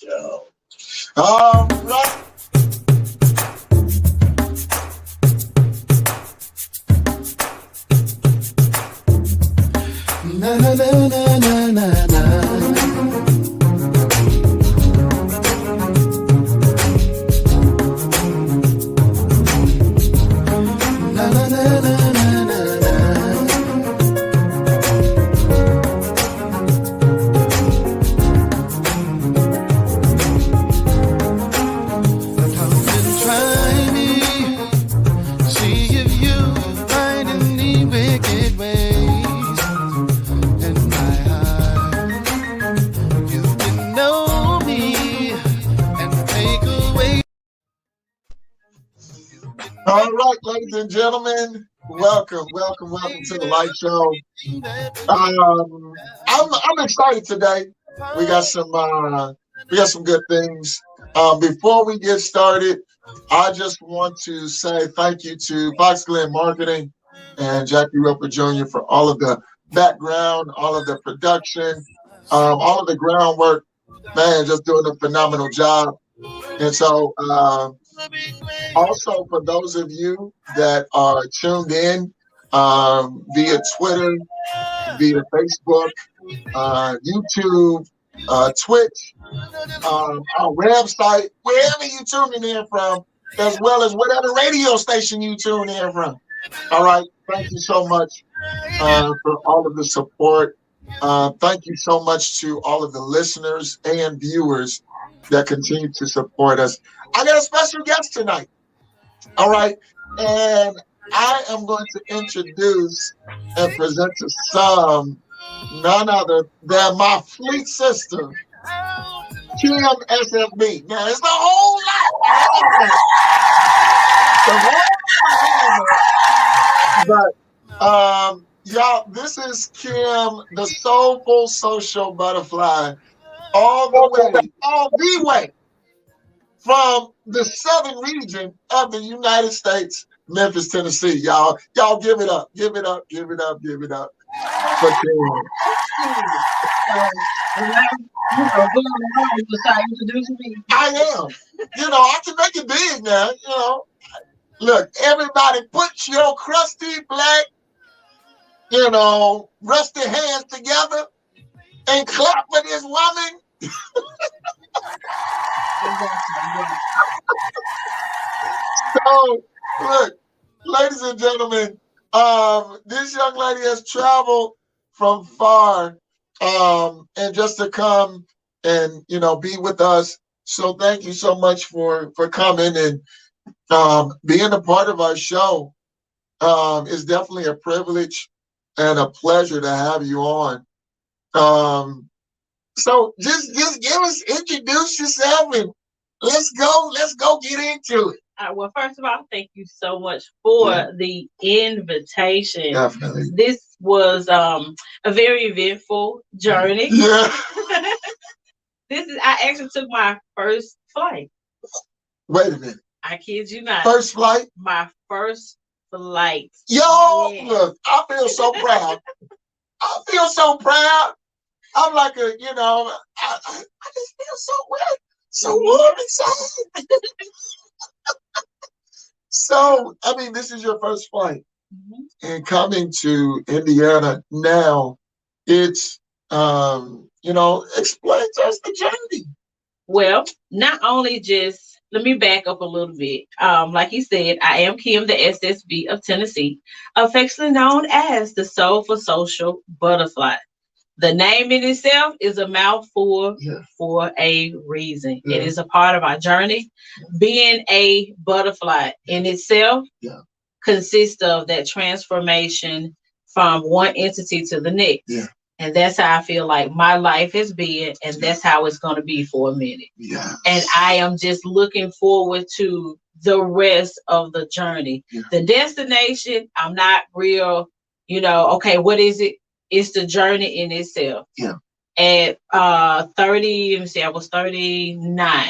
go. All right. Na na na na na na na. Na na na na na na na. Come and try me, see if you find any wicked ways in my heart. You can know me and take away. All right, ladies and gentlemen, welcome to the Light Show. I'm excited today. We got some good things. Before we get started, I just want to say thank you to Fox Glen Marketing and Jackie Roper Jr. for all of the background, all of the production, all of the groundwork. Man, just doing a phenomenal job. And so, also for those of you that are tuned in via Twitter, via Facebook, YouTube, Twitch, our website, wherever you tuning in from, as well as whatever radio station you tune in from. All right. Thank you so much for all of the support. Thank you so much to all of the listeners and viewers that continue to support us. I got a special guest tonight. All right. And I am going to introduce and present to some none other than my fleet sister, Kim Ssb. Now, it's a whole lot. But y'all, this is Kim, the Soulful Social Butterfly, all the way from the southern region of the United States, Memphis, Tennessee. Y'all give it up for Kim. I am. I can make it big now. Look, everybody put your crusty black, rusty hands together and clap for this woman. So, look, ladies and gentlemen, this young lady has traveled from far and just to come and, be with us. So thank you so much for coming and being a part of our show. Is definitely a privilege and a pleasure to have you on. So just introduce yourself and let's go get into it. Well, first of all, thank you so much for the invitation. Definitely. This was a very eventful journey. Yeah. I actually took my first flight. Wait a minute. I kid you not. First flight? My first flight. Yo, look, I feel so proud. I'm like I just feel so well, so warm inside. So, this is your first flight. Mm-hmm. And coming to Indiana now, it's, explain to us the journey. Well, not only just, let me back up a little bit. Like he said, I am Kim the Ssb of Tennessee, affectionately known as the Soulful Social Butterfly. The name in itself is a mouthful for a reason. Yeah. It is a part of our journey. Being a butterfly in itself consists of that transformation from one entity to the next. Yeah. And that's how I feel like my life has been, and that's how it's going to be for a minute. Yeah. And I am just looking forward to the rest of the journey. Yeah. The destination, I'm not real, okay, what is it? It's the journey in itself. Yeah. At 30, I was 39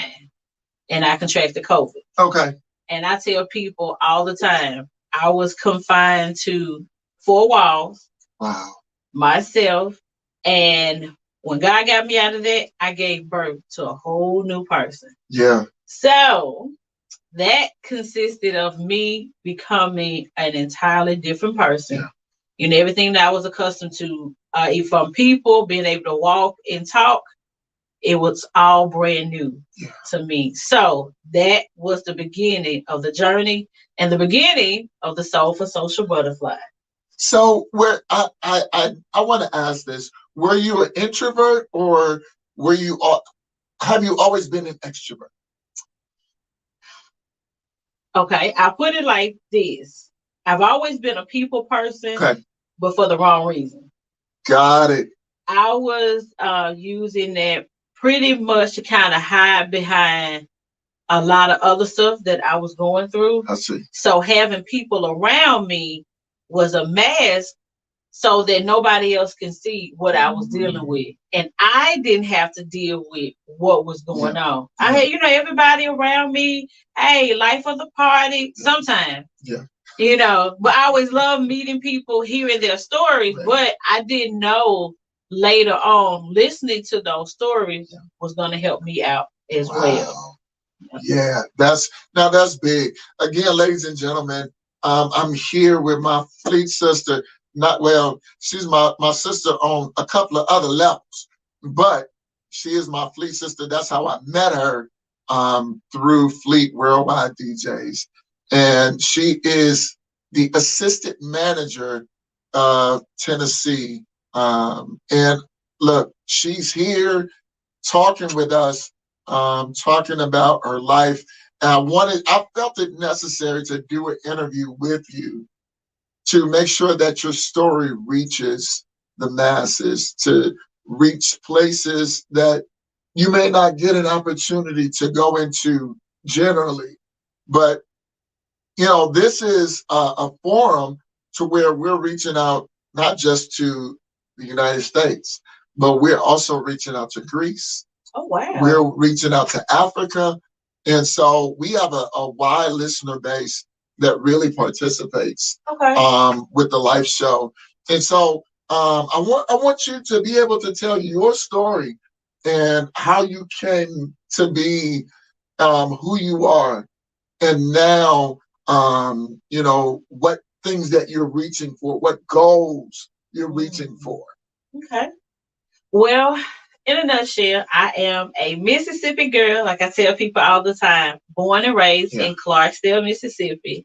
and I contracted COVID. Okay. And I tell people all the time, I was confined to 4 walls. Wow. Myself and When God got me out of that, I gave birth to a whole new person. Yeah. So that consisted of me becoming an entirely different person. Yeah. You know, everything that I was accustomed to, from people, being able to walk and talk, it was all brand new to me. So that was the beginning of the journey and the beginning of the Soulful Social Butterfly. So where I want to ask this: were you an introvert, or were you have you always been an extrovert? Okay, I put it like this: I've always been a people person, Okay. but for the wrong reason. Got it. I was using that pretty much to kind of hide behind a lot of other stuff that I was going through. I see. So having people around me was a mask so that nobody else can see what I was dealing with. And I didn't have to deal with what was going on. I had, everybody around me, hey, life of the party, sometimes. Yeah. But I always loved meeting people, hearing their stories, but I didn't know later on listening to those stories was going to help me out as well. Yeah, that's big. Again, ladies and gentlemen, I'm here with my fleet sister. She's my sister on a couple of other levels, but she is my fleet sister. That's how I met her, through Fleet Worldwide DJs, and she is the assistant manager of Tennessee. And look, she's here talking with us, talking about her life. And I felt it necessary to do an interview with you to make sure that your story reaches the masses, to reach places that you may not get an opportunity to go into generally. But, this is a forum to where we're reaching out not just to the United States, but we're also reaching out to Greece. Oh, wow. We're reaching out to Africa. And so we have a wide listener base that really participates with the live show. And so I want you to be able to tell your story and how you came to be who you are. And now, what things that you're reaching for, what goals you're reaching for. Okay. Well, in a nutshell, I am a Mississippi girl, like I tell people all the time, born and raised in Clarksdale, Mississippi.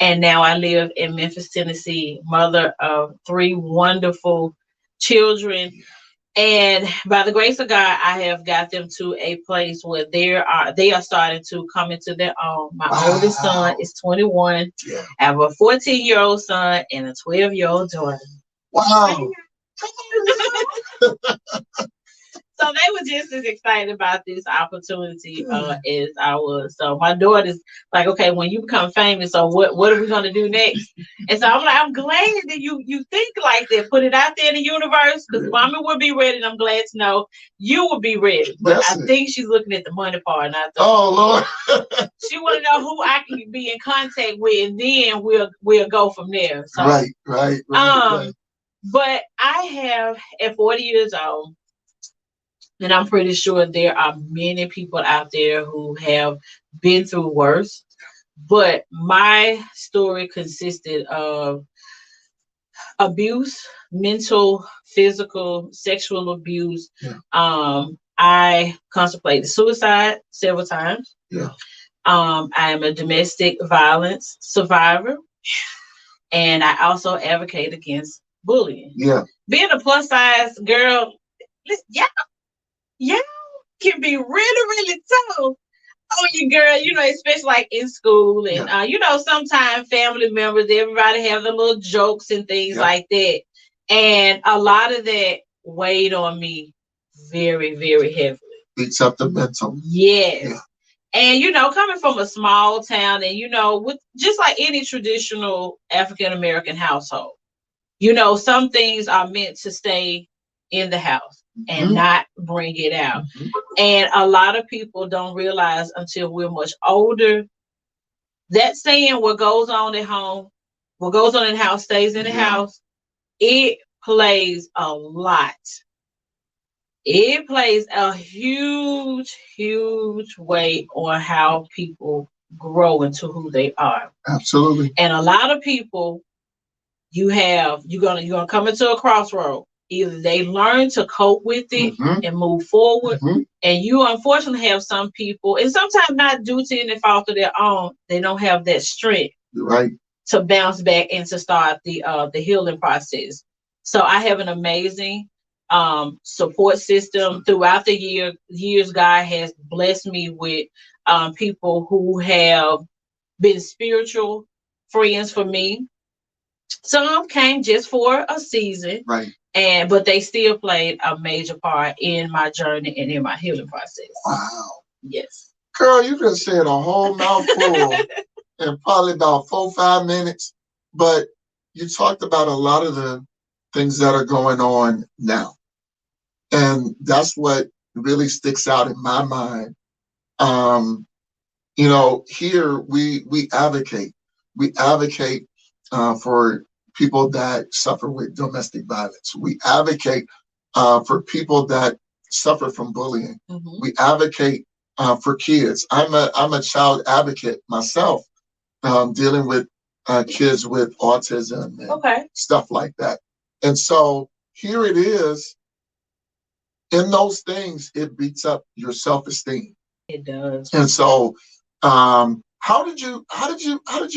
And now I live in Memphis, Tennessee, mother of 3 wonderful children. And by the grace of God, I have got them to a place where they are starting to come into their own. My oldest son is 21. Yeah. I have a 14-year-old son and a 12-year-old daughter. Wow. So they were just as excited about this opportunity as I was. So my daughter's like, okay, when you become famous, so what are we gonna do next? And so I'm like, I'm glad that you think like that. Put it out there in the universe, because mommy will be ready, and I'm glad to know you will be ready. But I think she's looking at the money part, not the. Oh Lord. She want to know who I can be in contact with, and then we'll go from there. So, right. But I have, at 40 years old, and I'm pretty sure there are many people out there who have been through worse. But my story consisted of abuse, mental, physical, sexual abuse. Yeah. I contemplated suicide several times. Yeah. I am a domestic violence survivor. And I also advocate against bullying. Yeah. Being a plus size girl, y'all can be really, really tough on you, girl, especially like in school. And, sometimes family members, everybody have the little jokes and things like that. And a lot of that weighed on me very, very heavily. Beats up the mental. Yes. Yeah. And, coming from a small town and, with just like any traditional African-American household, some things are meant to stay in the house and not bring it out. And a lot of people don't realize until we're much older, that saying, what goes on at home, what goes on in the house stays in the house, it plays a lot It plays a huge way on how people grow into who they are. Absolutely. And a lot of people, you're gonna come into a crossroad. Either they learn to cope with it and move forward, and you unfortunately have some people, and sometimes not due to any fault of their own, they don't have that strength Right. to bounce back and to start the healing process. So I have an amazing support system throughout the years. God has blessed me with people who have been spiritual friends for me. Some came just for a season, Right. but they still played a major part in my journey and in my healing process. Wow. Yes. Girl, you just said a whole mouthful in probably about 4 or 5 minutes. But you talked about a lot of the things that are going on now. And that's what really sticks out in my mind. Here we advocate. We advocate for people that suffer with domestic violence. We advocate for people that suffer from bullying. We advocate for kids. I'm a child advocate myself, dealing with kids with autism and stuff like that. And so here it is. In those things, it beats up your self-esteem. It does. And so, how did you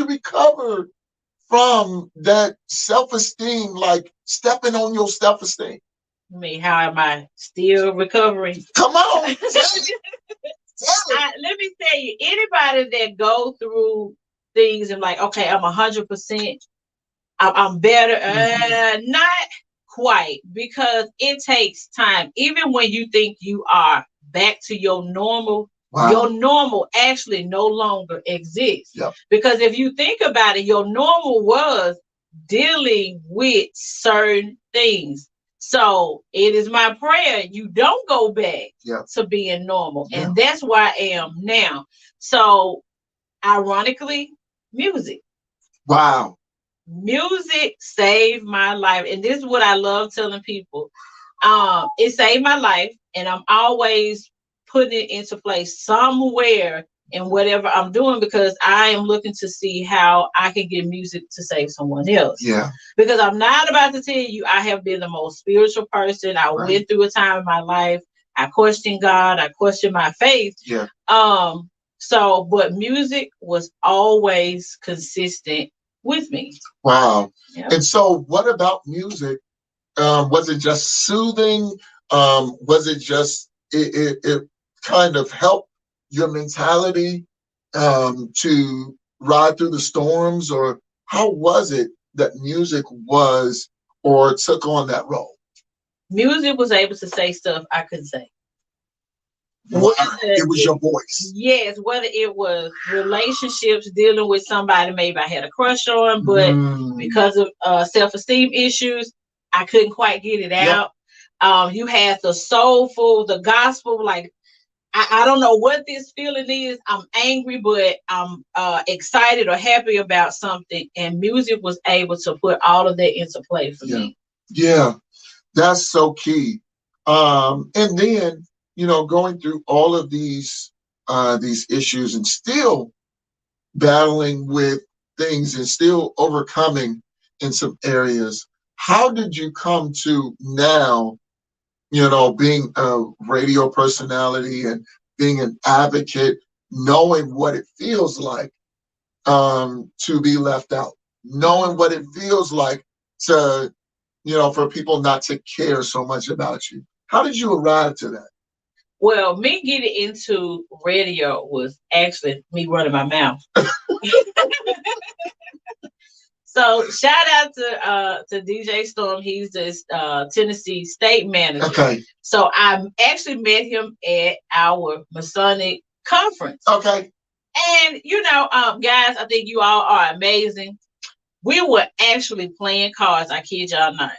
recover from that self-esteem, like stepping on your self-esteem? I mean, how am I still recovering? Come on. Let me tell you, anybody that go through things and like, okay, I'm 100%, I'm better. Not quite, because it takes time. Even when you think you are back to your normal, your normal actually no longer exists. Yep. Because if you think about it, your normal was dealing with certain things. So it is my prayer you don't go back to being normal. And that's where I am now. So ironically, music. Wow. Music saved my life. And this is what I love telling people. It saved my life, and I'm always putting it into place somewhere in whatever I'm doing, because I am looking to see how I can get music to save someone else. Yeah. Because I'm not about to tell you I have been the most spiritual person. I went through a time in my life. I questioned God. I questioned my faith. Yeah. But music was always consistent with me. Wow. Yep. And so what about music? Was it just soothing? Was it just, it kind of helped your mentality to ride through the storms? Or how was it that music was or took on that role? Music was able to say stuff I couldn't say. Wow. It was your voice. Yes, whether it was relationships, dealing with somebody maybe I had a crush on, but because of self-esteem issues, I couldn't quite get it out. You had the soulful, the gospel, like I don't know what this feeling is. I'm angry, but I'm excited or happy about something. And music was able to put all of that into play for me. Yeah, that's so key. And then, going through all of these issues and still battling with things and still overcoming in some areas. How did you come to now, being a radio personality and being an advocate, knowing what it feels like to be left out, knowing what it feels like to, for people not to care so much about you? How did you arrive to that? Well, me getting into radio was actually me running my mouth. So shout out to DJ Storm. He's this Tennessee state manager. Okay. So I actually met him at our Masonic conference. Okay. And guys, I think you all are amazing. We were actually playing cards. I kid y'all not.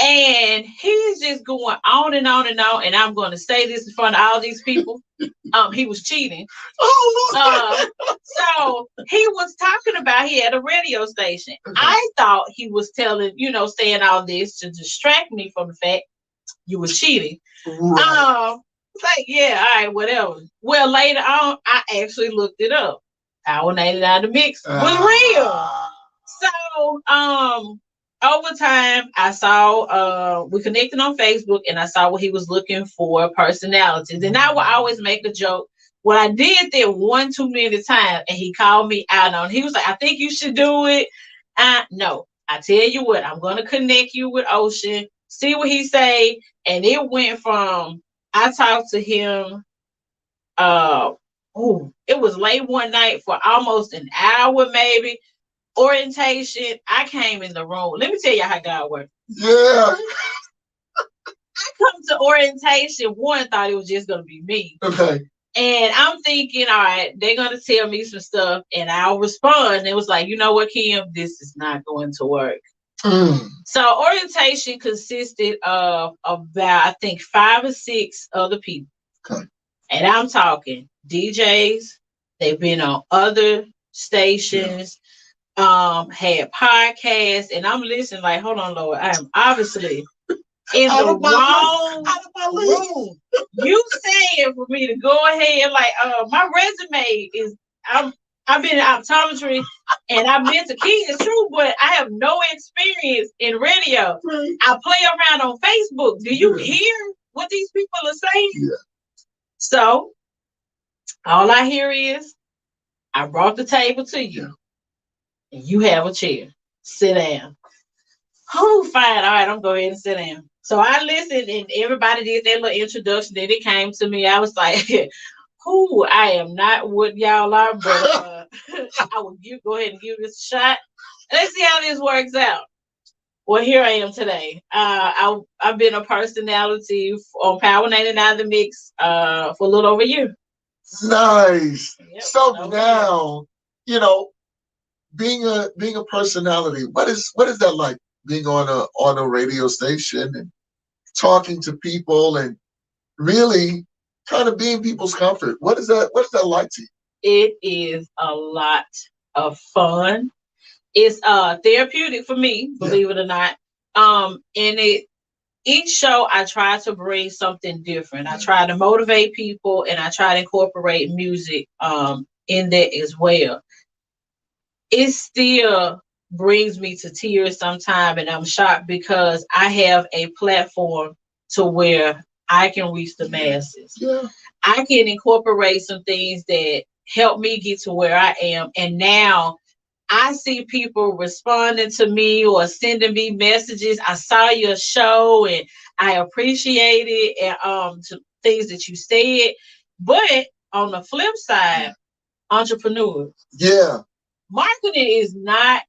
And he's just going on and on and on. And I'm going to say this in front of all these people. He was cheating. So he was talking about he had a radio station. I thought he was saying all this to distract me from the fact you were cheating. Right. It's like, yeah, all right, whatever. Well, later on, I actually looked it up. Power 99 the mix was real. So, over time, I saw we connected on Facebook, and I saw what he was looking for personalities. And I would always make a joke. Well, I did that one too many times, and he called me out on it. He was like, I think you should do it. No, I tell you what, I'm gonna connect you with Ocean, see what he say. And it went from I talked to him it was late one night for almost an hour, maybe. Orientation, I came in the room. Let me tell you how God works. Yeah. I come to orientation, one thought it was just gonna be me. Okay. And I'm thinking, all right, they're gonna tell me some stuff and I'll respond. And it was like, you know what, Kim, this is not going to work. So orientation consisted of about, I think, 5 or 6 other people. Okay. And I'm talking DJs, they've been on other stations, had podcasts, and I'm listening like, hold on, Lord, I am obviously in the wrong room. You saying for me to go ahead, like, my resume is, I've been in optometry and I've been to kids too, but I have no experience in radio. Right. I play around on Facebook. Do you hear what these people are saying? Yeah. So all I hear is, I brought the table to you, and you have a chair. Sit down. Oh, fine. All right, I'm going and sit down. So I listened, and everybody did their little introduction. Then it came to me. I was like, "Who? I am not what y'all are, but I will go ahead and give this a shot. Let's see how this works out." Well, here I am today. I've been a personality on Power 99 The Mix for a little over a year. Nice. Yep. So now, you know, being a personality, what is that like? Being on a radio station and talking to people and really kind of being people's comfort. What is that like to you? It is a lot of fun. It's therapeutic for me, believe it or not. And each show I try to bring something different. I try to motivate people, and I try to incorporate music in that as well. It still brings me to tears sometimes, and I'm shocked because I have a platform to where I can reach the masses. Yeah. I can incorporate some things that help me get to where I am, and now I see people responding to me or sending me messages. I saw your show and I appreciate it, and to things that you said. But on the flip side, entrepreneurs. Yeah. Marketing is not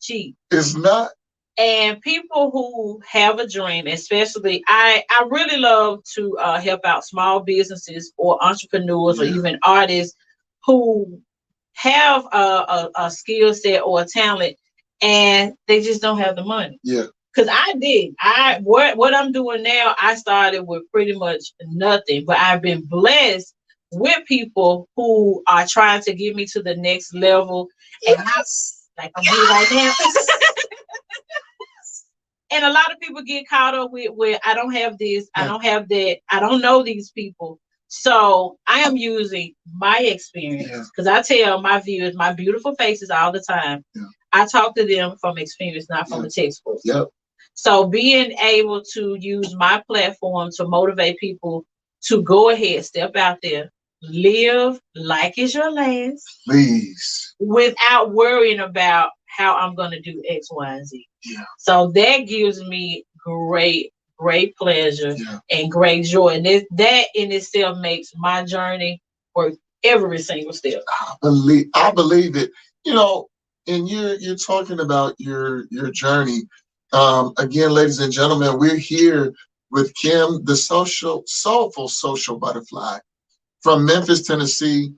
cheap. It's not. And people who have a dream, especially, I really love to help out small businesses or entrepreneurs or even artists who have a skill set or a talent, and they just don't have the money. Yeah. Because what I'm doing now, I started with pretty much nothing, but I've been blessed with people who are trying to get me to the next level. Yes. And like I'm doing right now. And a lot of people get caught up with I don't have this, I don't have that, I don't know these people. So I am using my experience, because I tell my viewers, my beautiful faces all the time. Yeah. I talk to them from experience, not from a textbook. Yep. So being able to use my platform to motivate people to go ahead, step out there, live like it's your last. Please. Without worrying about how I'm going to do X, Y, and Z. Yeah. So that gives me great pleasure and great joy. And that in itself makes my journey worth every single step. I believe it. You know, and you're talking about your journey. Again, ladies and gentlemen, we're here with Kim, the soulful social butterfly from Memphis, Tennessee.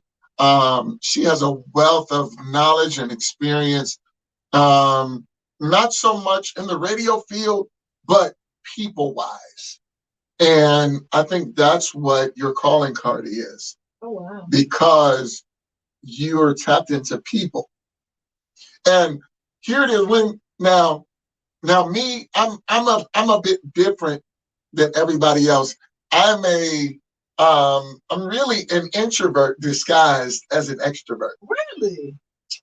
She has a wealth of knowledge and experience, not so much in the radio field, but people-wise. And I think that's what your calling card is. Oh, wow. Because you're tapped into people. And here it is. Now me, I'm a bit different than everybody else. I'm I'm really an introvert disguised as an extrovert. Really?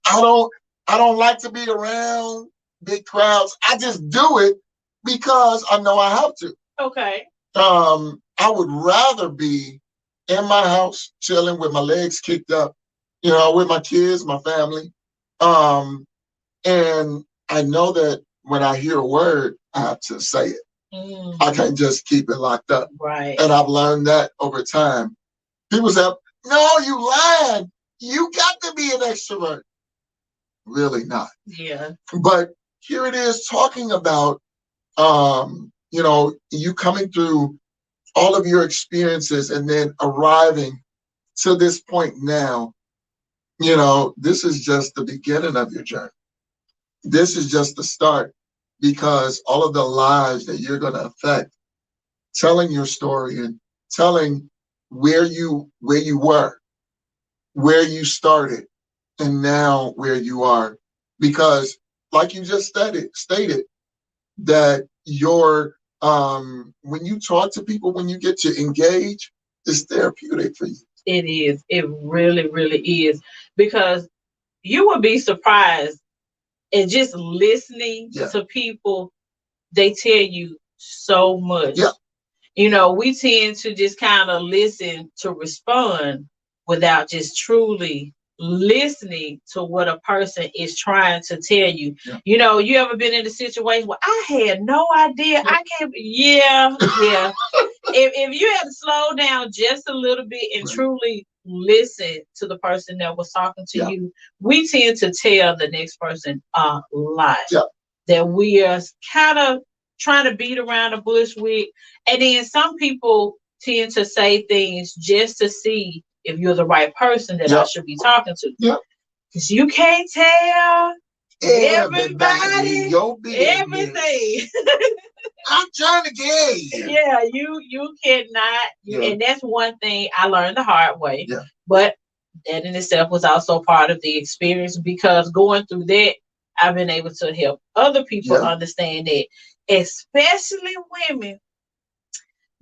I don't like to be around big crowds. I just do it because I know I have to. Okay. I would rather be in my house chilling with my legs kicked up, with my kids, my family. And I know that when I hear a word, I have to say it. Mm-hmm. I can't just keep it locked up. Right. And I've learned that over time. People say, no, you lied. You got to be an extrovert. Really not. Yeah. But here it is talking about, you coming through all of your experiences and then arriving to this point now. This is just the beginning of your journey. This is just the start, because all of the lives that you're going to affect, telling your story and telling where you were, where you started, and now where you are. Because like you just stated that your when you talk to people, when you get to engage, it's therapeutic for you. It is. It really, really is. Because you would be surprised, and just listening to people, they tell you so much. Yeah. We tend to just kind of listen to respond without just truly listening to what a person is trying to tell you. Yeah. You ever been in a situation where I had no idea? I can't. Yeah. If you had to slow down just a little bit and truly listen to the person that was talking to you, we tend to tell the next person a lot that we are kind of trying to beat around the bush with. And then some people tend to say things just to see if you're the right person that I should be talking to. Because you can't tell everybody everything. I'm trying to get you. Yeah, you cannot. And that's one thing I learned the hard way. Yeah. But that in itself was also part of the experience, because going through that, I've been able to help other people understand that, especially women,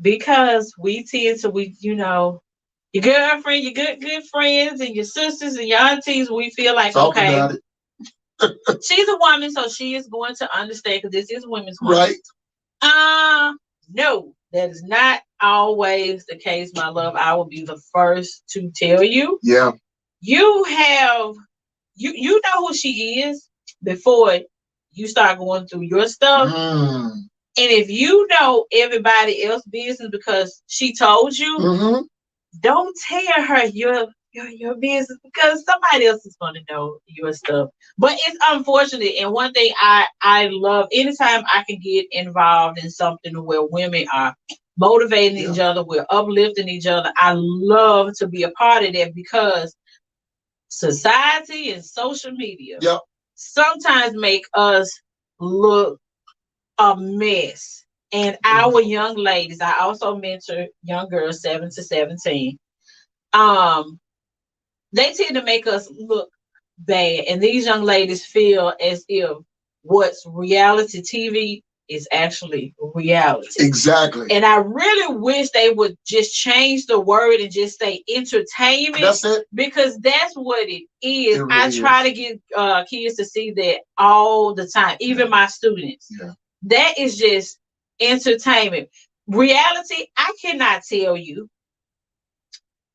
because we tend to, your girlfriend, your good friends, and your sisters and your aunties, we feel like, talk about it. She's a woman, so she is going to understand, because this is women's month. Right. No, that is not always the case, my love. I will be the first to tell you. Yeah. You know who she is before you start going through your stuff. And if you know everybody else's business because she told you, don't tell her your business, because somebody else is going to know your stuff. But it's unfortunate. And one thing I love, anytime I can get involved in something where women are motivating each other, we're uplifting each other, I love to be a part of that, because society and social media sometimes make us look a mess. And our young ladies, I also mentor young girls 7 to 17. They tend to make us look bad, and these young ladies feel as if what's reality TV is actually reality. Exactly. And I really wish they would just change the word and just say entertainment. That's it. Because that's what it is. It really I try to get kids to see that all the time, even my students. Yeah. That is just entertainment. Reality, I cannot tell you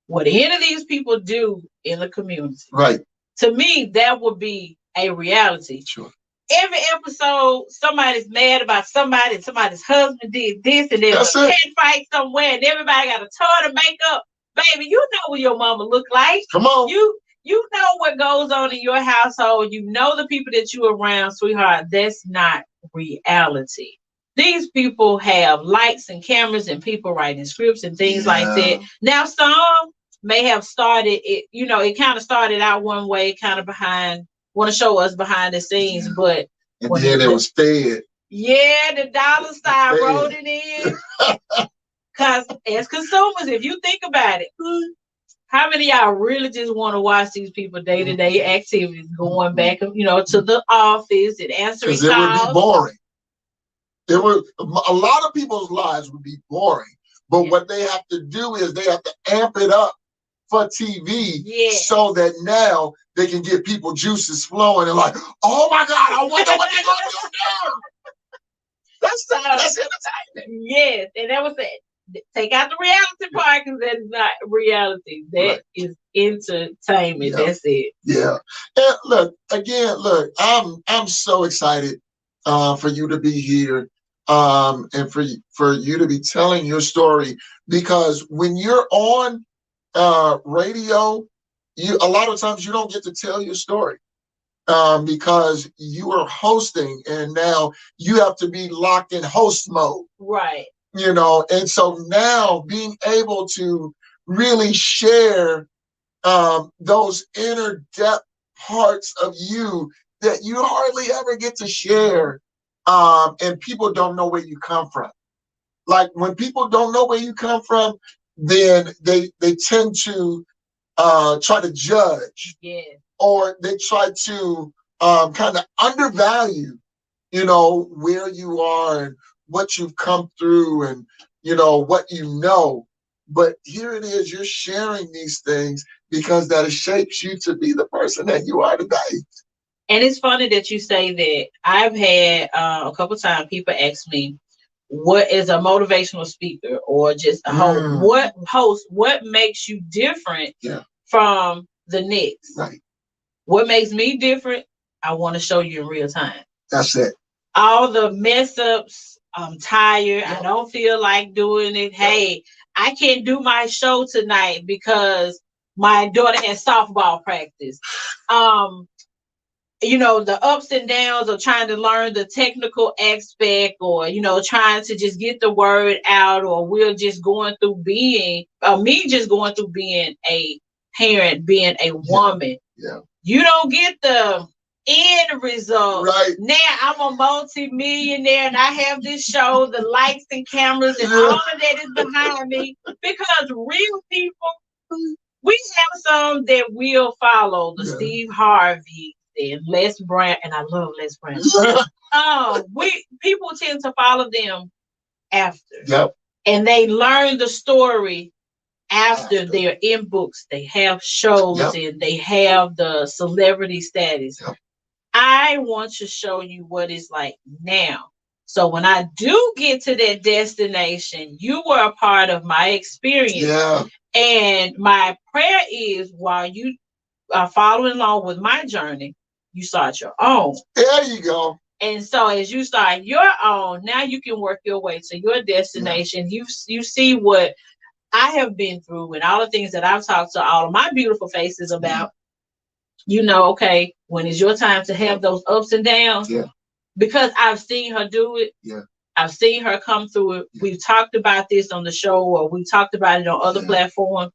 what any of these people do in the community. Right. To me, that would be a reality. Sure. Every episode, somebody's mad about somebody, and somebody's husband did this, and there's a cat fight somewhere, and everybody got a ton of makeup. Baby, you know what your mama look like. Come on. You know what goes on in your household. You know the people that you around, sweetheart. That's not reality. These people have lights and cameras and people writing scripts and things like that. Now, some may have started it, it kind of started out one way, kind of behind, want to show us behind the scenes, but and then it was fed. Yeah, the dollar sign wrote it in. Because as consumers, if you think about it, how many of y'all really just want to watch these people day-to-day activities, going back, to the office and answering calls? Because it would be boring. There were a lot of people's lives would be boring, but what they have to do is they have to amp it up for TV, so that now they can get people juices flowing and like, oh my God, I wonder what they're gonna do now. That's entertainment. Yes, and that was it. Take out the reality part because that's not reality. That is entertainment. That's it. Yeah. And look, again, I'm so excited for you to be here, and for you to be telling your story, because when you're on radio, a lot of times you don't get to tell your story, because you are hosting and now you have to be locked in host mode. Right. And so now being able to really share those inner depth parts of you that you hardly ever get to share, and people don't know where you come from. Like when people don't know where you come from, then they tend to try to judge, or they try to kind of undervalue, where you are and what you've come through and, what you know. But here it is, you're sharing these things because that shapes you to be the person that you are today. And it's funny that you say that. I've had a couple times people ask me, what is a motivational speaker or just a host? What makes you different from the next? Right. What makes me different? I want to show you in real time. That's it. All the mess ups, I'm tired. I don't feel like doing it. Hey, I can't do my show tonight because my daughter has softball practice. The ups and downs of trying to learn the technical aspect, or, trying to just get the word out, or we're just going through being a parent, being a woman. Yeah. You don't get the end result. Right. Now I'm a multi-millionaire and I have this show, the lights and cameras and all of that is behind me, because real people, we have some that will follow the Steve Harvey and Les Brown, and I love Les Brown. People tend to follow them after. Yep. And they learn the story after they're in books, they have shows, and they have the celebrity status. Yep. I want to show you what it's like now. So when I do get to that destination, you were a part of my experience. Yeah. And my prayer is, while you are following along with my journey, you start your own. There you go. And so as you start your own, now you can work your way to your destination. You see what I have been through and all the things that I've talked to all of my beautiful faces about. Okay, when is your time to have those ups and downs? Yeah. Because I've seen her do it. Yeah. I've seen her come through it. We've talked about this on the show, or we talked about it on other platforms.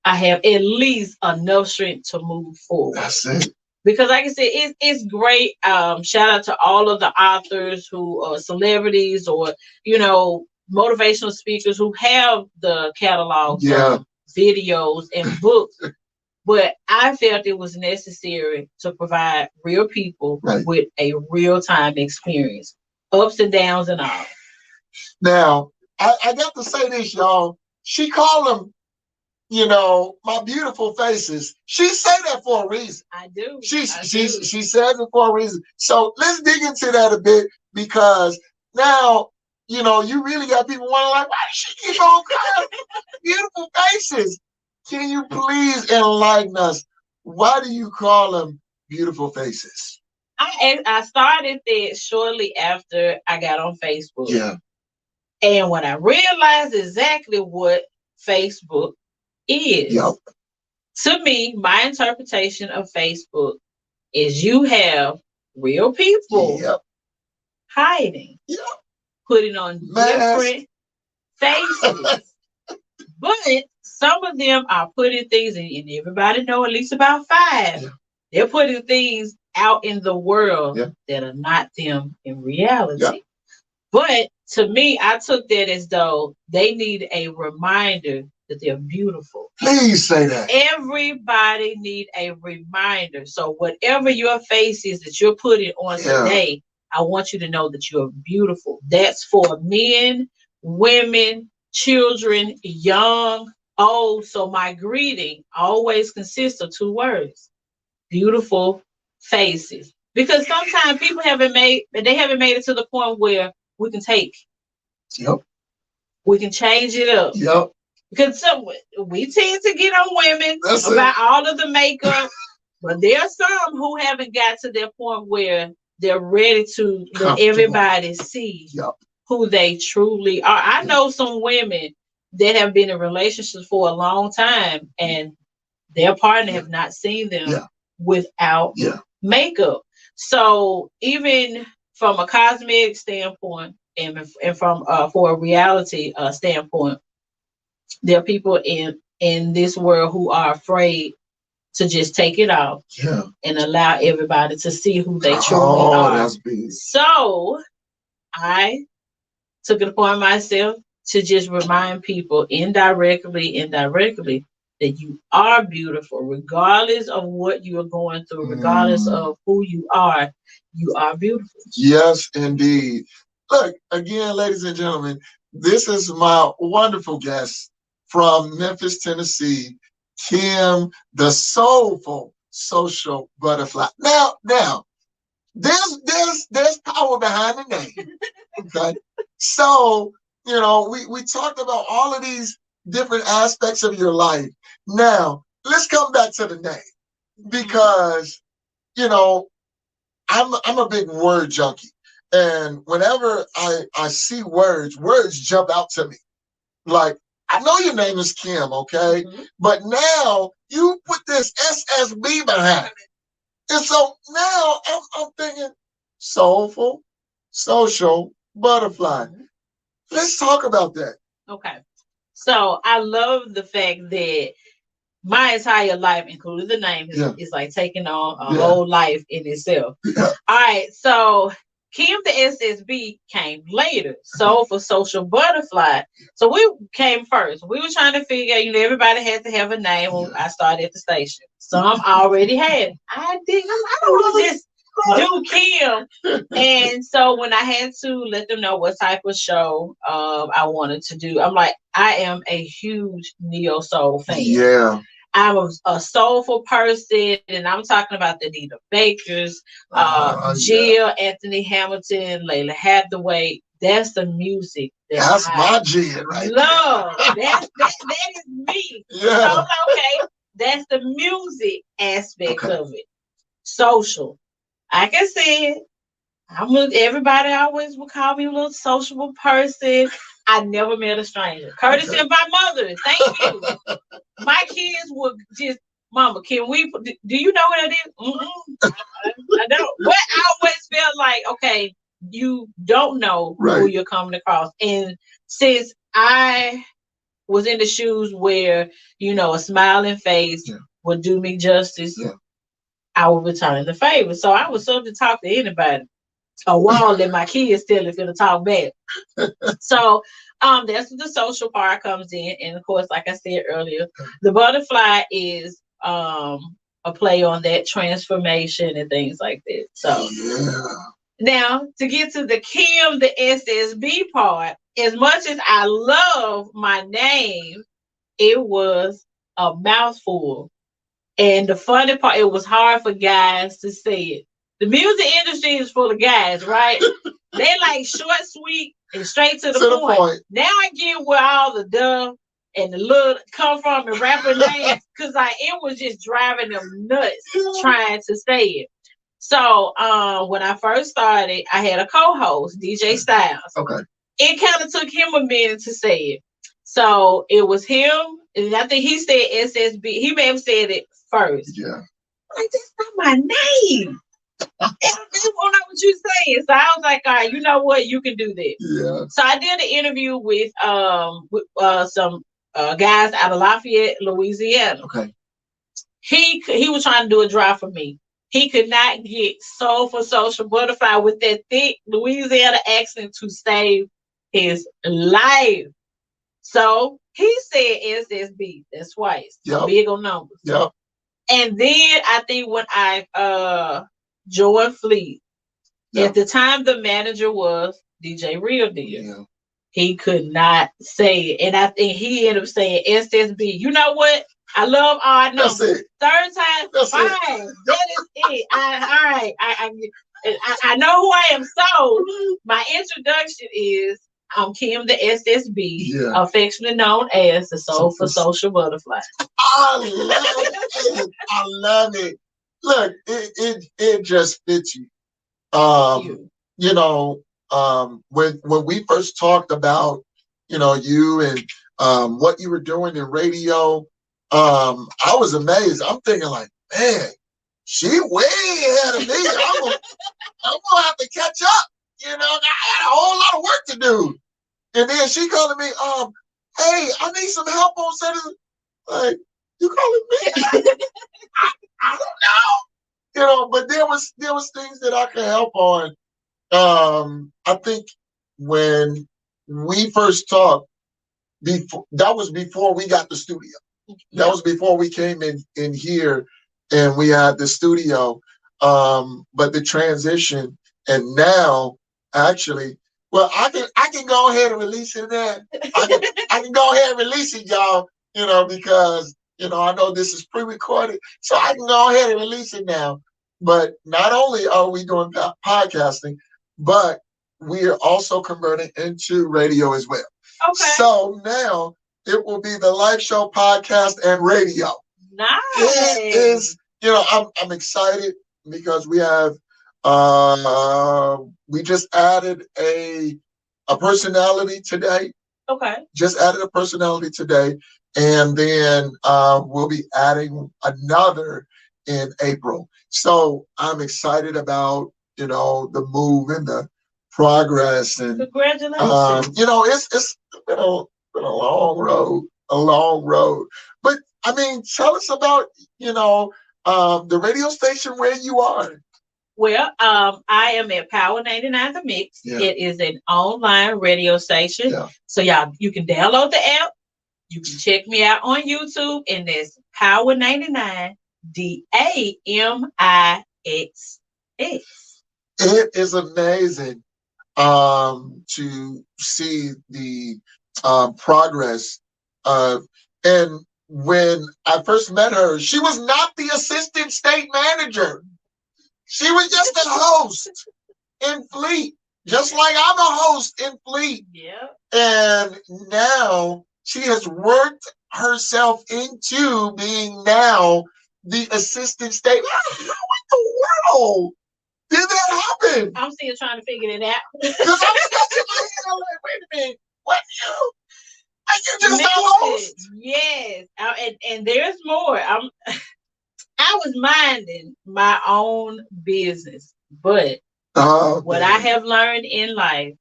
I have at least enough strength to move forward. That's it. Because like I said, it's great. Shout out to all of the authors who are celebrities, or, motivational speakers who have the catalogs of videos and books. But I felt it was necessary to provide real people with a real-time experience, ups and downs and all. Now, I got to say this, y'all. She called them, my beautiful faces. She say that for a reason. I do. She says it for a reason. So let's dig into that a bit, because now, you really got people wondering, like, why does she keep on calling beautiful faces? Can you please enlighten us? Why do you call them beautiful faces? I started that shortly after I got on Facebook. Yeah. And when I realized exactly what Facebook is, to me, my interpretation of Facebook is you have real people hiding, putting on different faces. But some of them are putting things, and everybody know at least about 5. Yeah. They're putting things out in the world that are not them in reality. Yeah. But to me, I took that as though they need a reminder that they're beautiful. Please say that. Everybody need a reminder. So whatever your face is that you're putting on today, I want you to know that you're beautiful. That's for men, women, children, young, old. So my greeting always consists of two words: beautiful faces. Because sometimes people haven't made it to the point where we can take, Yep. we can change it up. Yep. Because we tend to get on women That's about it. all of the makeup, but there are some who haven't got to that point where they're ready to let everybody see Yep. who they truly are. I know some women that have been in relationships for a long time and their partner have not seen them without makeup. So even from a cosmetic standpoint and from for a reality standpoint, there are people in this world who are afraid to just take it off and allow everybody to see who they truly are. That's big. So I took it upon myself to just remind people indirectly that you are beautiful, regardless of what you are going through, regardless of who you are beautiful. Yes, indeed. Look, again, ladies and gentlemen, this is my wonderful guest from Memphis, Tennessee, Kim, the Soulful Social Butterfly. Now, there's power behind the name. Okay. So, we talked about all of these different aspects of your life. Now, let's come back to the name because, I'm a big word junkie. And whenever I see words jump out to me. Like, I know your name is Kim, okay? But now you put this SSB behind it. And so now I'm thinking soulful, social, butterfly. Let's talk about that. Okay. So I love the fact that my entire life, including the name, is like taking on a whole life in itself. All right. So Kim the Ssb came later. Soulful Social Butterfly. So we came first. We were trying to figure out, everybody had to have a name when I started at the station. Some already had. I didn't. I don't want to just do Kim. And so when I had to let them know what type of show I wanted to do, I'm like, I am a huge neo soul fan. Yeah. I'm a soulful person, and I'm talking about the Anita Bakers, Jill, Anthony Hamilton, Layla Hathaway. That's the music that's my Jill, right? Love. That is me. Yeah. So I'm like, okay, that's the music aspect of it. Social. Like I said, everybody always would call me a little sociable person. I never met a stranger. Courtesy of my mother. Thank you. My kids would just, Mama, can we, do you know what I did? I don't. But I always felt like, okay, you don't know who you're coming across. And since I was in the shoes where, a smiling face would do me justice, I would return the favor. So I was something to talk to anybody. A wall that my kids still is gonna talk back. So that's where the social part comes in. And of course, like I said earlier, the butterfly is a play on that transformation and things like that. So now to get to the Kim, the SSB part, as much as I love my name, it was a mouthful. And the funny part, it was hard for guys to say it. The music industry is full of guys, right? They like short, sweet, and straight to the point. Now I get where all the dove and the little come from and rapper names, because it was just driving them nuts trying to say it. So when I first started, I had a co-host, DJ Styles. Okay. It kind of took him a minute to say it. So it was him, and I think he said SSB. He may have said it first. Yeah. Like, that's not my name. I won't know what you're saying. So I was like, all right, you know what? You can do that. Yeah. So I did an interview with some guys out of Lafayette, Louisiana. Okay. He was trying to do a drive for me. He could not get Soulful Social Butterfly with that thick Louisiana accent to save his life. So he said SSB. That's twice. Yep. Big on numbers. Yep. And then I think when I joined Fleet, At the time, the manager was DJ Real Deal. Yeah. He could not say it. And I think he ended up saying SSB. You know what? I love odd numbers. Third time, that's fine. It. That is it. All right. I know who I am. So my introduction is I'm Kim the Ssb, affectionately known as the Soulful Social Butterfly. I love it. I love it. Look, it just fits you. You know, when we first talked about, you know, you and what you were doing in radio, I was amazed. I'm thinking like, man, she way ahead of me. I'm gonna have to catch up. You know, I had a whole lot of work to do. And then she calling me, hey, I need some help on Saturday. Like, you calling me? I don't know. You know, but there was things that I could help on. I think when we first talked, that was before we got the studio. That was before we came in here and we had the studio. But the transition, and now actually, well, I can go ahead and release it then. I can go ahead and release it, y'all, you know, because, you know, I know this is pre-recorded, so I can go ahead and release it now. But not only are we doing podcasting, but we are also converting into radio as well. Okay. So now it will be the live show, podcast, and radio. Nice. It is, you know, I'm excited because we have we just added a personality today. Okay. Just added a personality today. And then we'll be adding another in April. So I'm excited about, you know, the move and the progress. And congratulations. You know, it's been a long road. But I mean, tell us about, you know, the radio station where you are. Well, I am at Power 99 The Mix. Yeah. It is an online radio station. Yeah. So y'all, you can download the app. You can check me out on YouTube, and that's Power 99 DAMIX. It is amazing to see the progress and when I first met her, she was not the assistant state manager. She was just a host in Fleet, just like I'm a host in Fleet. Yeah. And now she has worked herself into being now the assistant state. How in the world did that happen? I'm still trying to figure it out. Because I'm scratching my head like, wait a minute, what you? Are you just a host? Yes, and there's more. I was minding my own business, but what I have learned in life,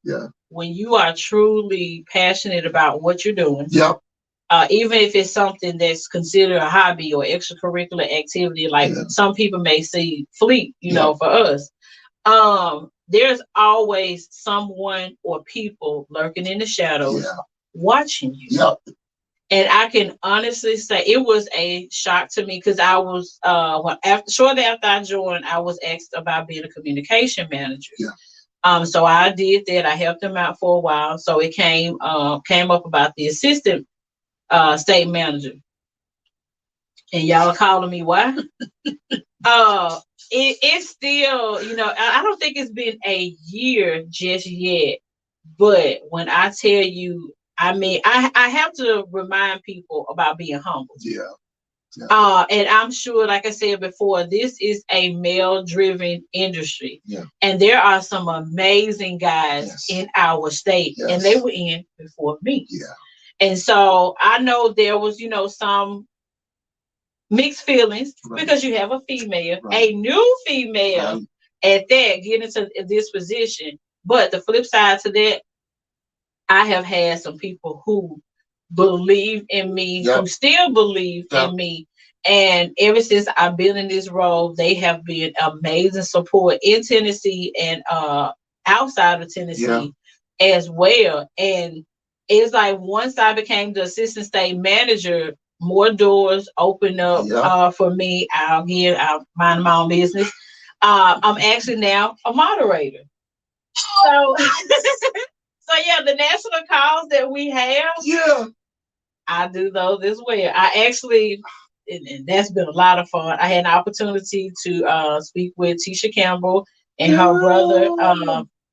when you are truly passionate about what you're doing, even if it's something that's considered a hobby or extracurricular activity, like some people may see Fleet, you know, for us, there's always someone or people lurking in the shadows watching you. And I can honestly say it was a shock to me because I was shortly after I joined, I was asked about being a communication manager. So I did that. I helped them out for a while. So it came up about the assistant state manager. And y'all calling me why? It's still, you know, I don't think it's been a year just yet. But when I tell you, I mean, I have to remind people about being humble. And I'm sure, like I said before, this is a male-driven industry. And there are some amazing guys in our state, and they were in before me. And so I know there was, you know, some mixed feelings because you have a female, a new female at that, getting into this position. But the flip side to that, I have had some people who believe in me, who still believe in me. And ever since I've been in this role, they have been amazing support in Tennessee and outside of Tennessee as well. And it's like once I became the assistant state manager, more doors opened up for me. I'll mind my own business. I'm actually now a moderator. So, so yeah, the national calls that we have, Yeah. I do those as well. I actually, and that's been a lot of fun. I had an opportunity to speak with Tisha Campbell and her brother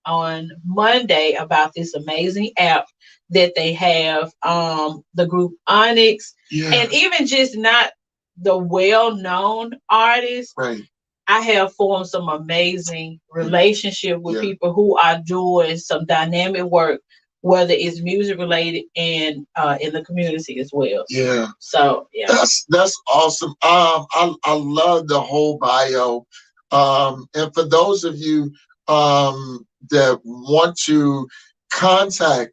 on Monday about this amazing app that they have, the group Onyx, and even just not the well-known artists. Right. I have formed some amazing relationship with people who are doing some dynamic work, whether it's music related and in the community as well. Yeah. So yeah, that's awesome. I love the whole bio. And for those of you that want to contact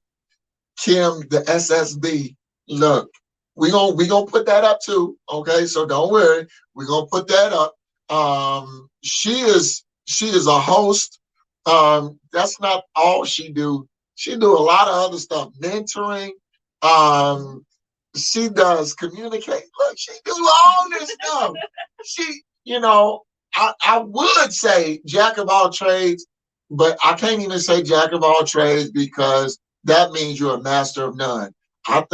Kim the Ssb, look, we gonna put that up too. Okay, so don't worry, we're gonna put that up. She is a host. That's not all she do. She do a lot of other stuff, mentoring. She does communicate. Look, she do all this stuff. She, I would say jack of all trades, but I can't even say jack of all trades because that means you're a master of none. I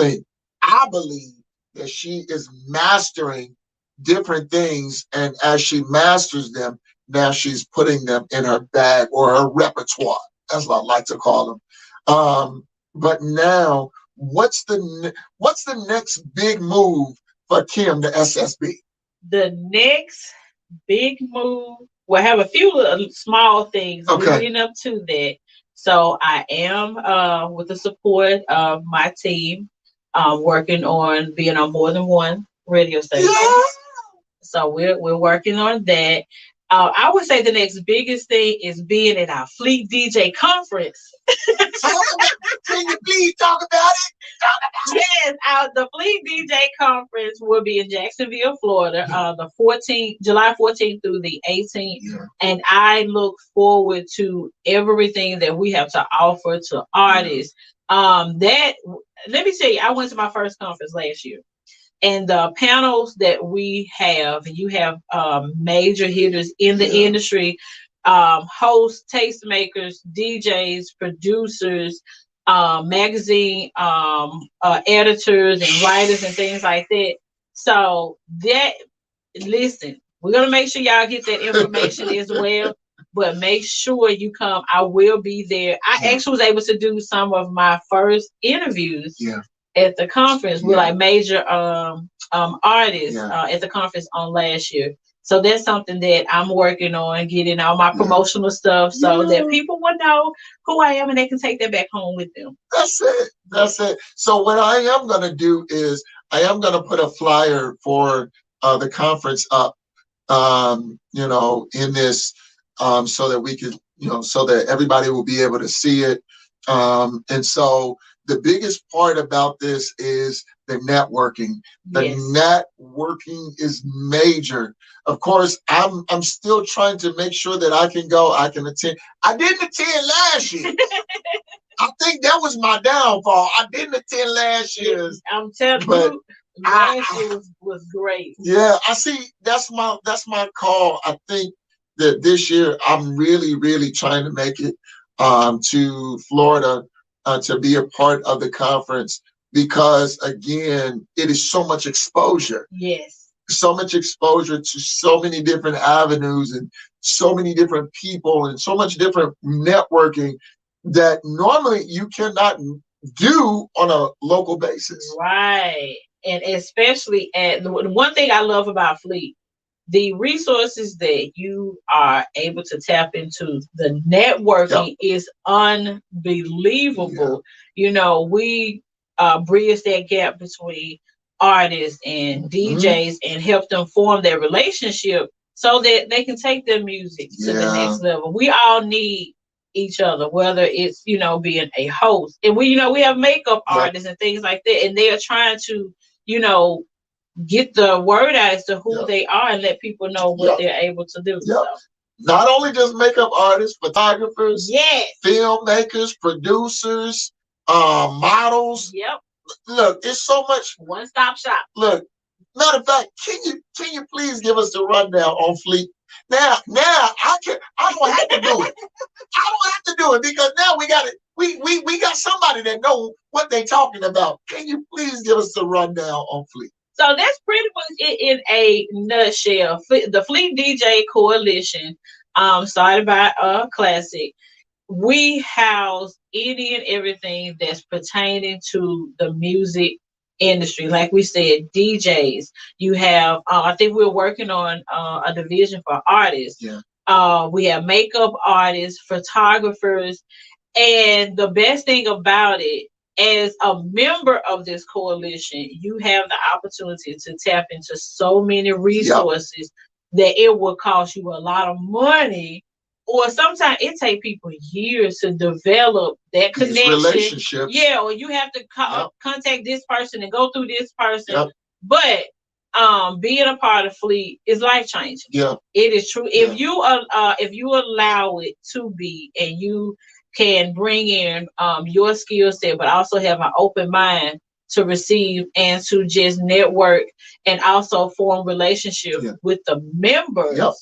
believe that she is mastering different things, and as she masters them, now she's putting them in her bag or her repertoire. That's what I like to call them. But now, what's the next big move for Kim the Ssb? The next big move. We'll have a few little small things leading up to that. So I am, with the support of my team, working on being on more than one radio station. Yeah. So we're working on that. I would say the next biggest thing is being at our Fleet DJ conference. Can you please talk about it? Yes, the Fleet DJ conference will be in Jacksonville, Florida, the 14th, July 14th through the 18th. Yeah. And I look forward to everything that we have to offer to artists. That let me tell you, I went to my first conference last year. And the panels that we have, you have major hitters in the industry, hosts, tastemakers, DJs, producers, magazine editors and writers and things like that. So listen, we're gonna make sure y'all get that information as well. But make sure you come. I will be there. I actually was able to do some of my first interviews at the conference with like major artists at the conference on last year. So that's something that I'm working on, getting all my promotional stuff so that people will know who I am and they can take that back home with them. That's it. That's it. So what I am going to do is I am going to put a flyer for the conference up, in this, so that we could, so that everybody will be able to see it. And so the biggest part about this is the networking. The networking is major. Of course, I'm still trying to make sure that I can go, I can attend. I didn't attend last year. I think that was my downfall. I didn't attend last year's. I'm telling you, last year was great. Yeah, I see. That's my call. I think that this year I'm really, really trying to make it to Florida to be a part of the conference because, again, it is so much exposure. Yes. So much exposure to so many different avenues and so many different people and so much different networking that normally you cannot do on a local basis. Right. And especially the one thing I love about Fleet, the resources that you are able to tap into, the networking is unbelievable. We bridge that gap between artists and DJs and help them form their relationship so that they can take their music to the next level. We all need each other, whether it's, being a host. And we have makeup artists and things like that. And they are trying to, get the word out as to who they are and let people know what they're able to do. So. Not only just makeup artists, photographers, filmmakers, producers, models. Yep. Look, it's so much. One-stop shop. Look, Matter of fact, can you please give us the rundown on Fleet? Now I don't have to do it. I don't have to do it because now we got it. We got somebody that know what they talking about. Can you please give us the rundown on Fleet? So that's pretty much it in a nutshell. The Fleet DJ Coalition, started by Classic. We house any and everything that's pertaining to the music industry. Like we said, DJs. You have, I think we're working on a division for artists. Yeah. We have makeup artists, photographers, and the best thing about it, as a member of this coalition, you have the opportunity to tap into so many resources that it will cost you a lot of money, or sometimes it take people years to develop that connection. Relationships. Yeah, or you have to contact this person and go through this person. Yep. But being a part of Fleet is life changing. Yeah, it is true. If you allow it to be, and you can bring in your skill set, but also have an open mind to receive and to just network and also form relationships with the members. Yep.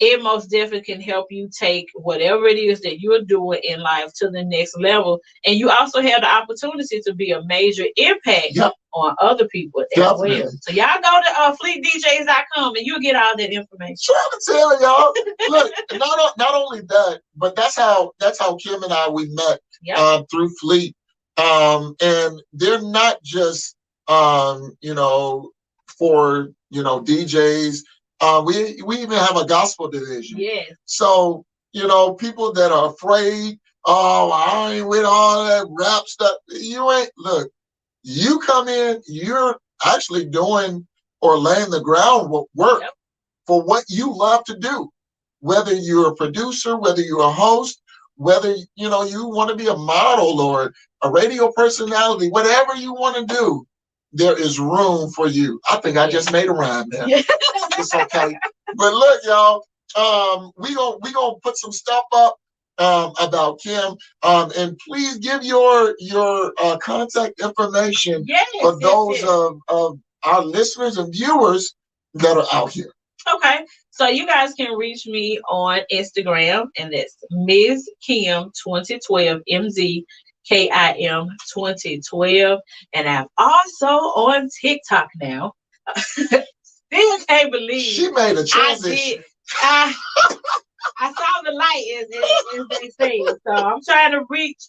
It most definitely can help you take whatever it is that you're doing in life to the next level. And you also have the opportunity to be a major impact on other people as well. So y'all go to fleetdjs.com and you'll get all that information. Trying to tell y'all. Look, not only that, but that's how Kim and I we met through Fleet. And they're not just for DJs. We even have a gospel division. Yes. So, people that are afraid, I ain't with all that rap stuff. You ain't. Look, you come in, you're actually doing or laying the groundwork for what you love to do. Whether you're a producer, whether you're a host, whether you want to be a model or a radio personality, whatever you want to do, there is room for you. I think I just made a rhyme there. It's okay. But look, y'all, we gonna put some stuff up about Kim. And please give your contact information for those of our listeners and viewers that are out here. Okay. So you guys can reach me on Instagram, and that's Ms. Kim 2012 MZKIM 2012, and I'm also on TikTok now. Still can't believe she made a transition. I saw the light, as they say. So I'm trying to reach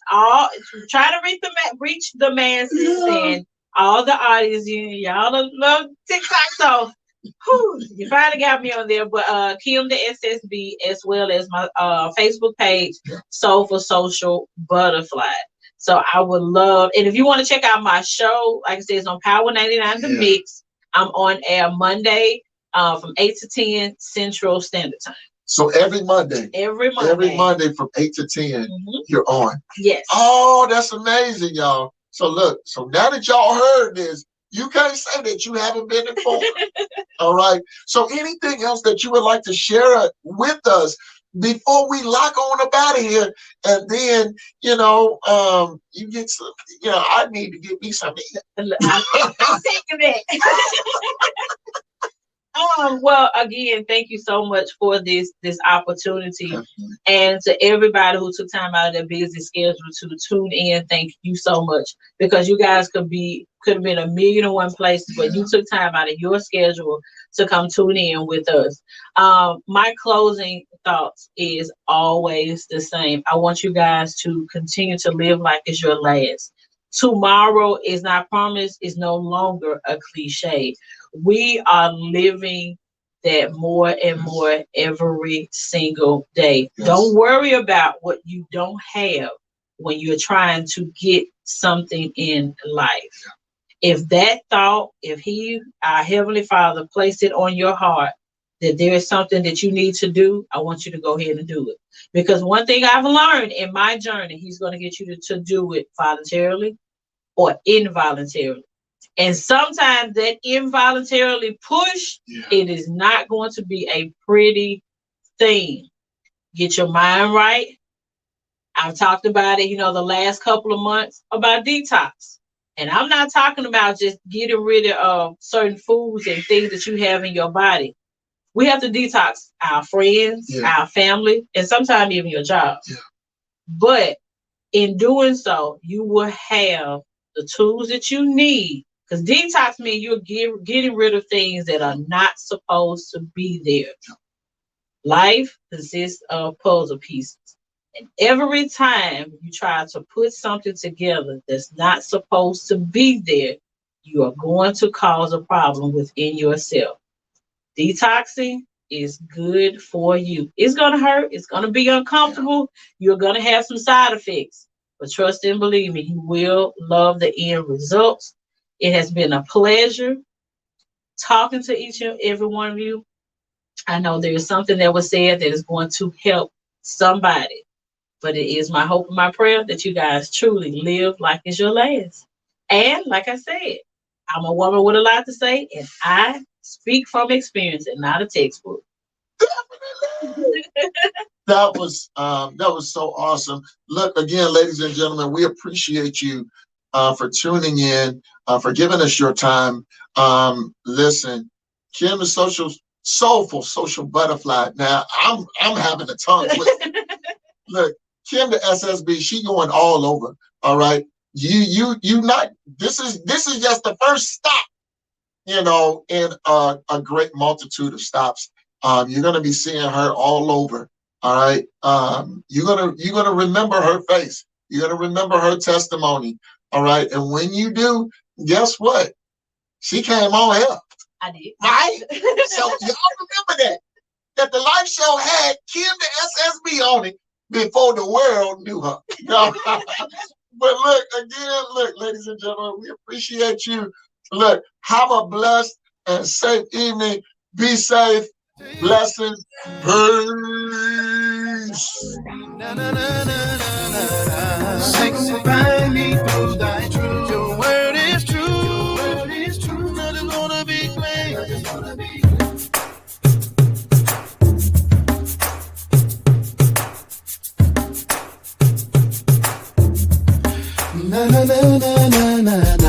the masses and all the audience. Y'all love TikTok, so you finally got me on there. But Kim the Ssb, as well as my Facebook page, Soulful Social Butterfly. So I would love, and if you want to check out my show, like I said, it's on Power 99 The Mix. I'm on air Monday from 8 to 10 Central Standard Time. So every Monday from 8 to 10, you're on. Yes. Oh, that's amazing, y'all. So look, now that y'all heard this, you can't say that you haven't been informed. All right. So anything else that you would like to share with us before we lock on up out of here? And then, you get some, I need to get me something. I'm taking it. Well, again, thank you so much for this opportunity. And to everybody who took time out of their busy schedule to tune in, thank you so much, because you guys could have been a million and one places, but you took time out of your schedule to come tune in with us. My closing thoughts is always the same. I want you guys to continue to live like it's your last. Tomorrow is not promised, is no longer a cliche. We are living that more and more every single day. Yes. Don't worry about what you don't have when you're trying to get something in life. If that thought, if our Heavenly Father, placed it on your heart that there is something that you need to do, I want you to go ahead and do it. Because one thing I've learned in my journey, He's going to get you to do it voluntarily or involuntarily. And sometimes that involuntarily push, it is not going to be a pretty thing. Get your mind right. I've talked about it, the last couple of months about detox. And I'm not talking about just getting rid of certain foods and things that you have in your body. We have to detox our friends, our family, and sometimes even your job. Yeah. But in doing so, you will have the tools that you need. Because detox means you're getting rid of things that are not supposed to be there. Life consists of puzzle pieces. And every time you try to put something together that's not supposed to be there, you are going to cause a problem within yourself. Detoxing is good for you. It's going to hurt. It's going to be uncomfortable. You're going to have some side effects. But trust and believe me, you will love the end results. It has been a pleasure talking to each and every one of you. I know there is something that was said that is going to help somebody. But it is my hope and my prayer that you guys truly live like it's your last. And like I said, I'm a woman with a lot to say, and I speak from experience and not a textbook. That was so awesome. Look, again, ladies and gentlemen, we appreciate you for tuning in, for giving us your time. Listen, Kim the Soulful Social Butterfly. Now, I'm having a tongue twister. Look, Kim the Ssb, she going all over. All right, you not. This is just the first stop. In a great multitude of stops. You're gonna be seeing her all over. All right. You're gonna remember her face. You're gonna remember her testimony. All right. And when you do, guess what? She came on here. I did. Right? So y'all remember that the live show had Kim the Ssb on it before the world knew her. But look, ladies and gentlemen, we appreciate you. Look, have a blessed and safe evening. Be safe. Blessings. Peace. Sanctify me through thy truth. Your word is true. Your word is true. I just wanna be clean. I just wanna be clean. Na na na na na na.